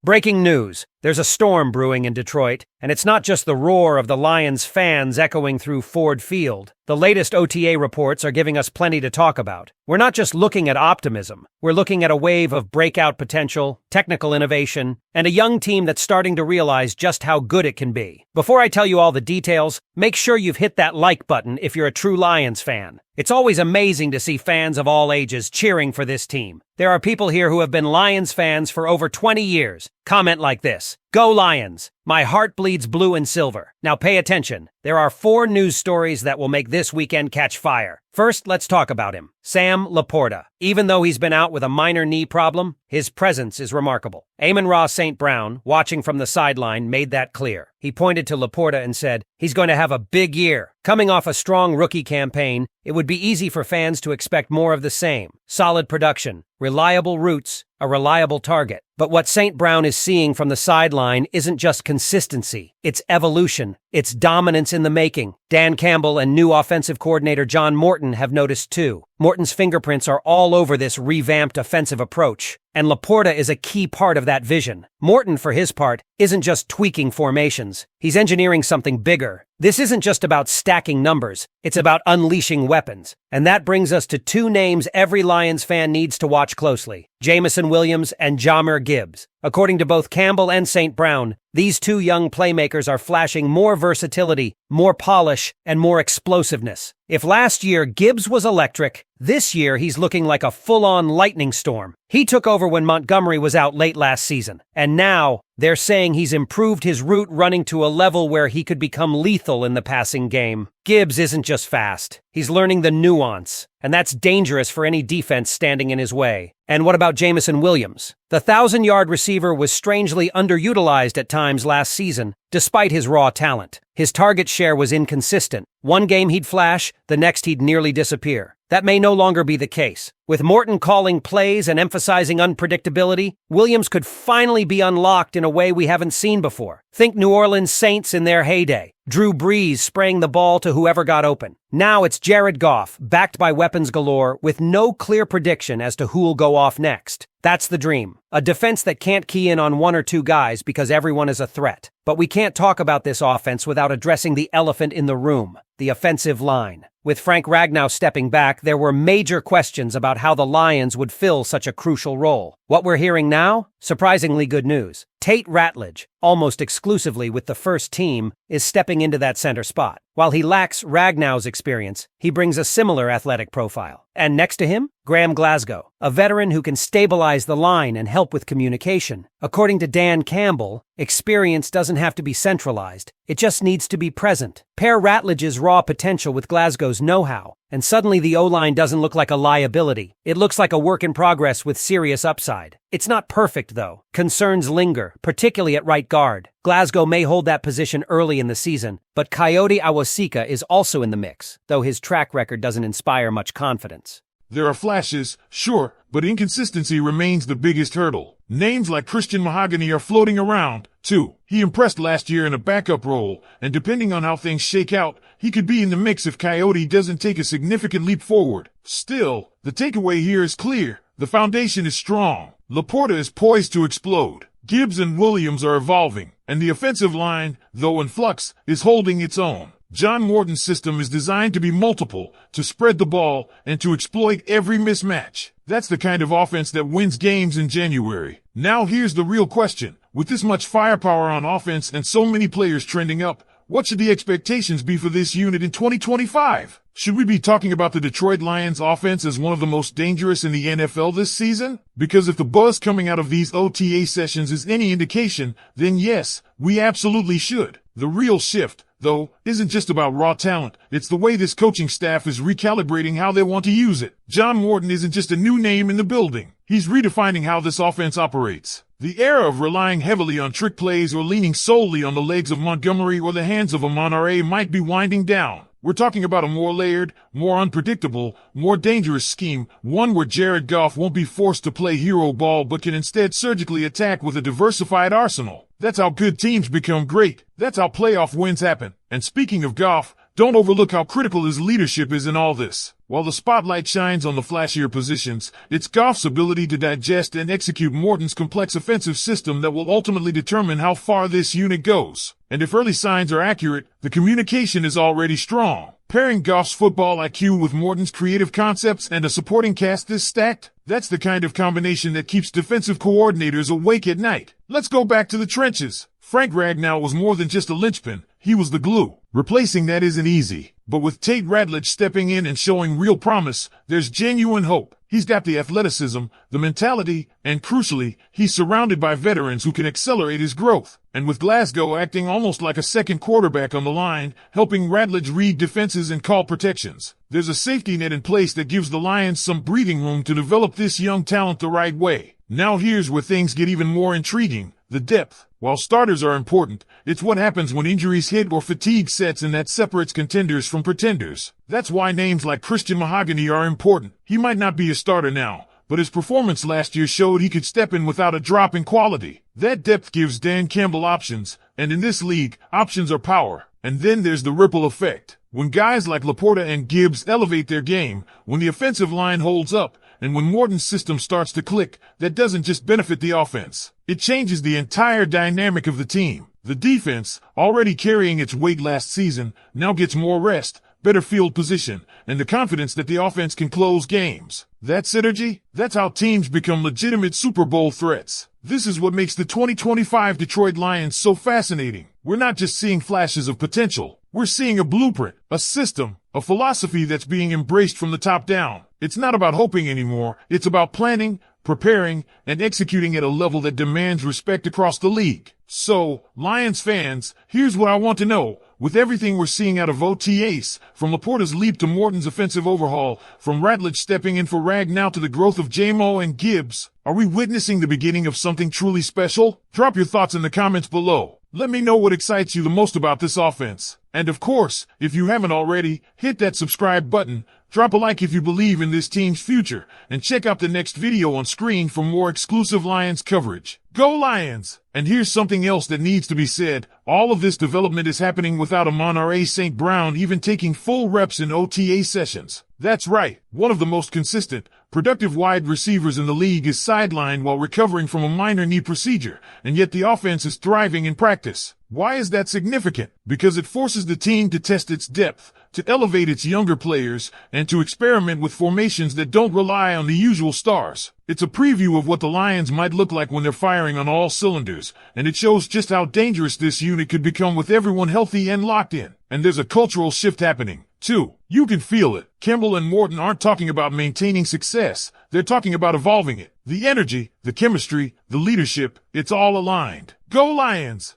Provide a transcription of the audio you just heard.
Breaking news. There's a storm brewing in Detroit, and it's not just the roar of the Lions fans echoing through Ford Field. The latest OTA reports are giving us plenty to talk about. We're not just looking at optimism. We're looking at a wave of breakout potential, technical innovation, and a young team that's starting to realize just how good it can be. Before I tell you all the details, make sure you've hit that like button if you're a true Lions fan. It's always amazing to see fans of all ages cheering for this team. There are people here who have been Lions fans for over 20 years. Comment like this: "Go Lions! My heart bleeds blue and silver." Now pay attention. There are 4 news stories that will make this weekend catch fire. First, let's talk about him. Sam Laporta. Even though he's been out with a minor knee problem, his presence is remarkable. Amon-Ra St. Brown, watching from the sideline, made that clear. He pointed to Laporta and said, "He's going to have a big year." Coming off a strong rookie campaign, it would be easy for fans to expect more of the same. Solid production, reliable routes, a reliable target. But what St. Brown is seeing from the sideline isn't just consistency, it's evolution, it's dominance in the making. Dan Campbell and new offensive coordinator John Morton have noticed too. Morton's fingerprints are all over this revamped offensive approach, and Laporta is a key part of that vision. Morton, for his part, isn't just tweaking formations. He's engineering something bigger. This isn't just about stacking numbers, it's about unleashing weapons. And that brings us to 2 names every Lions fan needs to watch closely: Jameson Williams and Jahmyr Gibbs. According to both Campbell and St. Brown, these 2 young playmakers are flashing more versatility, more polish, and more explosiveness. If last year Gibbs was electric, this year he's looking like a full-on lightning storm. He took over when Montgomery was out late last season, and now they're saying he's improved his route running to a level where he could become lethal in the passing game. Gibbs isn't just fast, he's learning the nuance, and that's dangerous for any defense standing in his way. And what about Jameson Williams? The 1,000-yard receiver was strangely underutilized at times last season, despite his raw talent. His target share was inconsistent. One game he'd flash, the next he'd nearly disappear. That may no longer be the case. With Morton calling plays and emphasizing unpredictability, Williams could finally be unlocked in a way we haven't seen before. Think New Orleans Saints in their heyday. Drew Brees spraying the ball to whoever got open. Now it's Jared Goff, backed by weapons galore, with no clear prediction as to who'll go off next. That's the dream. A defense that can't key in on 1 or 2 guys because everyone is a threat. But we can't talk about this offense without addressing the elephant in the room, the offensive line. With Frank Ragnow stepping back, there were major questions about how the Lions would fill such a crucial role. What we're hearing now? Surprisingly good news. Tate Ratledge, almost exclusively with the first team, is stepping into that center spot. While he lacks Ragnow's experience, he brings a similar athletic profile. And next to him, Graham Glasgow, a veteran who can stabilize the line and help with communication. According to Dan Campbell, experience doesn't have to be centralized. It just needs to be present. Pair Ratledge's raw potential with Glasgow's know-how, and suddenly the O-line doesn't look like a liability. It looks like a work in progress with serious upside. It's not perfect, though. Concerns linger, particularly at right guard. Glasgow may hold that position early in the season, but Coyote Awosika is also in the mix, though his track record doesn't inspire much confidence. There are flashes, sure, but inconsistency remains the biggest hurdle. Names like Christian Mahogany are floating around, too. He impressed last year in a backup role, and depending on how things shake out, he could be in the mix if Coyote doesn't take a significant leap forward. Still, the takeaway here is clear. The foundation is strong. Laporta is poised to explode. Gibbs and Williams are evolving, and the offensive line, though in flux, is holding its own. John Morton's system is designed to be multiple, to spread the ball, and to exploit every mismatch. That's the kind of offense that wins games in January. Now here's the real question. With this much firepower on offense and so many players trending up, what should the expectations be for this unit in 2025? Should we be talking about the Detroit Lions offense as one of the most dangerous in the NFL this season? Because if the buzz coming out of these OTA sessions is any indication, then yes, we absolutely should. The real shift, though, isn't just about raw talent. It's the way this coaching staff is recalibrating how they want to use it. John Morton isn't just a new name in the building. He's redefining how this offense operates. The era of relying heavily on trick plays or leaning solely on the legs of Montgomery or the hands of Amon-Ra might be winding down. We're talking about a more layered, more unpredictable, more dangerous scheme, one where Jared Goff won't be forced to play hero ball but can instead surgically attack with a diversified arsenal. That's how good teams become great. That's how playoff wins happen. And speaking of Goff, don't overlook how critical his leadership is in all this. While the spotlight shines on the flashier positions, it's Goff's ability to digest and execute Morton's complex offensive system that will ultimately determine how far this unit goes. And if early signs are accurate, the communication is already strong. Pairing Goff's football IQ with Morton's creative concepts and a supporting cast this stacked, that's the kind of combination that keeps defensive coordinators awake at night. Let's go back to the trenches. Frank Ragnow was more than just a linchpin, he was the glue. Replacing that isn't easy, but with Tate Ratledge stepping in and showing real promise, there's genuine hope. He's got the athleticism, the mentality, and crucially, he's surrounded by veterans who can accelerate his growth. And with Glasgow acting almost like a second quarterback on the line, helping Ratledge read defenses and call protections, there's a safety net in place that gives the Lions some breathing room to develop this young talent the right way. Now here's where things get even more intriguing, the depth. While starters are important, it's what happens when injuries hit or fatigue sets in that separates contenders from pretenders. That's why names like Christian Mahogany are important. He might not be a starter now, but his performance last year showed he could step in without a drop in quality. That depth gives Dan Campbell options, and in this league, options are power. And then there's the ripple effect. When guys like Laporta and Gibbs elevate their game, when the offensive line holds up, and when Morton's system starts to click, that doesn't just benefit the offense. It changes the entire dynamic of the team. The defense, already carrying its weight last season, now gets more rest, better field position, and the confidence that the offense can close games. That synergy? That's how teams become legitimate Super Bowl threats. This is what makes the 2025 Detroit Lions so fascinating. We're not just seeing flashes of potential. We're seeing a blueprint, a system, a philosophy that's being embraced from the top down. It's not about hoping anymore. It's about planning, preparing, and executing at a level that demands respect across the league. So, Lions fans, here's what I want to know. With everything we're seeing out of OTAs, from Laporta's leap to Morton's offensive overhaul, from Ratledge stepping in for Ragnow to the growth of Jahmyr and Gibbs, are we witnessing the beginning of something truly special? Drop your thoughts in the comments below. Let me know what excites you the most about this offense. And of course, if you haven't already, hit that subscribe button, drop a like if you believe in this team's future, and check out the next video on screen for more exclusive Lions coverage. Go Lions! And here's something else that needs to be said. All of this development is happening without Amon-Ra St. Brown even taking full reps in OTA sessions. That's right, one of the most consistent, productive wide receivers in the league is sidelined while recovering from a minor knee procedure, and yet the offense is thriving in practice. Why is that significant? Because it forces the team to test its depth, to elevate its younger players, and to experiment with formations that don't rely on the usual stars. It's a preview of what the Lions might look like when they're firing on all cylinders, and it shows just how dangerous this unit could become with everyone healthy and locked in. And there's a cultural shift happening, too. You can feel it. Campbell and Morton aren't talking about maintaining success. They're talking about evolving it. The energy, the chemistry, the leadership, it's all aligned. Go Lions!